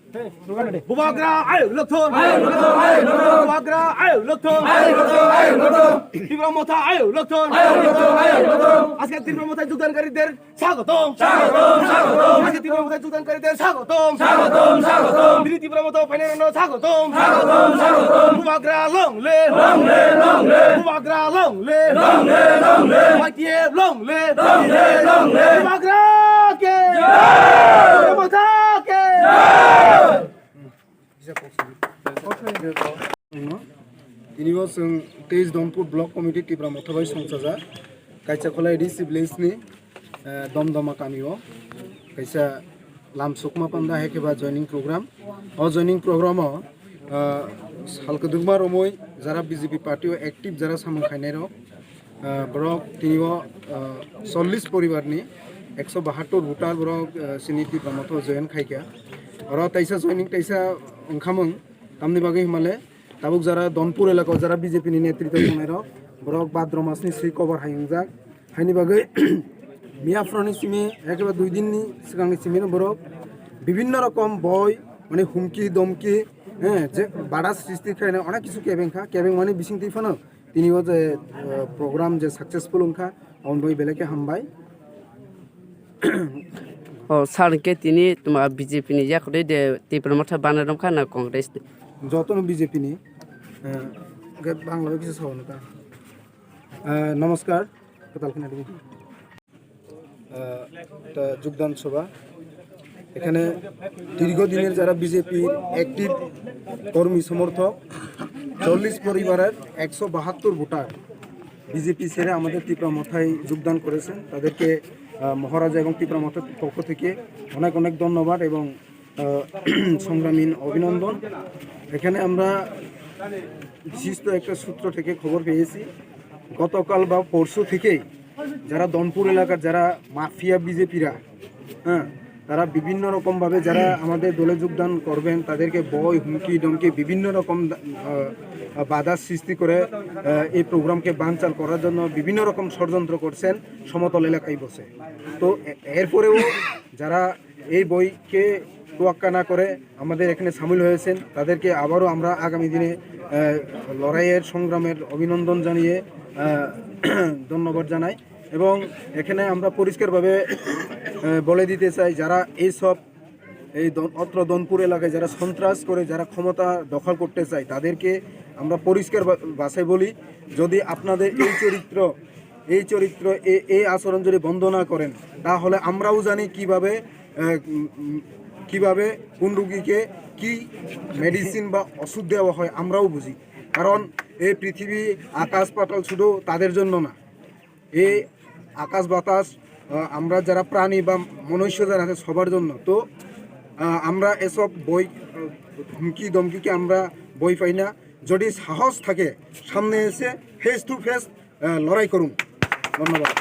Bubagra, ayo lokton. Bubagra, ayo lokton. তীব্রমতা আয়ো লোকজন আজকে তীব্রমতায় যোগদানকারীদের স্বাগতম আজকে তীব্রমতায় যোগদানকারীদের স্বাগতম দিল্লি তীব্রমতা ফাইনাল স্বাগতম বুবাগ্রা লংলে বুবাগ্রা লংলে YTF লংলে বুবাগ্রা কে তীব্রমতা কে Ini जों 23 दमपुर ब्लक कमिटि टिब्रा मथबाय संसाजा कायसा खलाय रिसि ब्लेसनि दमदमा कामियो कायसा लाम सुकमा पान्दा हेकेबा जॉइनिंग प्रोग्राम जॉइनिंग प्रोग्राम सालकदुगमा रमय जारा बीजेपी पार्टी एक्टिव जारा सामन खायनायरो ब्रक तिनिओ 40 परिवारनि 172 भोटार ब्रक सिनि टिब्रा मथ जॉइन खायका और ताइसा जॉइनिंग ताइसा ओंखामों तामनि बागै हिमाले ताबुक जरा दनपुर एलाकाव जरा बीजेपी नि नेतृत्व खालामनाय ब्रक भाद्र मासनि 3 कभार हायंजाक हायनि बागै मियाफ्रानि सिमे एकेबा 2 दिननि सिगांनि सिमे ब्रक বিভিন্ন রকম বয় মানে হুমকি দমকি যে বাড়া সৃষ্টি খায়না অনেক কিছু কেবেং মানে বিসিং তিফানো তিনিও যে প্রোগ্রাম যে সাকসেসফুল ওংখা অন বই বেলেকে হামবাই সারকে তিনি তোমার বিজেপি नि जाखदे दे তীব্রমতা বানারম খানা কংগ্রেস যতন বিজেপি नि বাংলা কিছু সাবনা তা নমস্কার কতালখানা দিবি যোগদান সভা এখানে দীর্ঘদিনের যারা বিজেপি অ্যাক্টিভ কর্মী সমর্থক 40 পরিবারের 172 ভোটার বিজেপি ছেড়ে আমাদের তীব্রমথায় যোগদান করেছেন তাদেরকে মহারাজা এবং তীব্রমথার পক্ষ থেকে অনেক অনেক ধন্যবাদ এবং সংগ্রামী অভিনন্দন এখানে আমরা বিশিষ্ট একটা সূত্র থেকে খবর পেয়েছি গতকাল বা পরশু থেকেই যারা দনপুর এলাকার যারা মাফিয়া বিজেপিরা তারা বিভিন্ন রকমভাবে যারা আমাদের দলে যোগদান করবেন তাদেরকে বয় হুমকি দমকি বিভিন্ন রকম বাধা সৃষ্টি করে এই প্রোগ্রামকে বানচাল করার জন্য বিভিন্ন রকম ষড়যন্ত্র করছেন সমতল এলাকায় বসে তো এরপরেও যারা এই বইকে তোয়াক্কা না করে আমাদের এখানে সামিল হয়েছেন তাদেরকে আবারও আমরা আগামী দিনে লড়াইয়ের সংগ্রামের অভিনন্দন জানিয়ে ধন্যবাদ জানাই এবং এখানে আমরা পরিষ্কারভাবে বলে দিতে চাই যারা এই অত্র দনপুর এলাকায় যারা সন্ত্রাস করে যারা ক্ষমতা দখল করতে চায় তাদেরকে আমরা পরিষ্কার ভাষায় বলি যদি আপনাদের এই চরিত্র এই আচরণ যদি বন্ধ না করেন তাহলে আমরাও জানি কিভাবে কোন রোগীকে কি মেডিসিন বা ওষুধ দেওয়া হয় আমরাও বুঝি কারণ এই পৃথিবী আকাশ পাতাল শুধু তাদের জন্য না এই আকাশ বাতাস আমরা যারা প্রাণী বা মনুষ্য যারা আছে সবার জন্য তো আমরা এসব হুমকি দমকিকে আমরা বই পাই না যদি সাহস থাকে সামনে এসে ফেস টু ফেস লড়াই করুন ধন্যবাদ।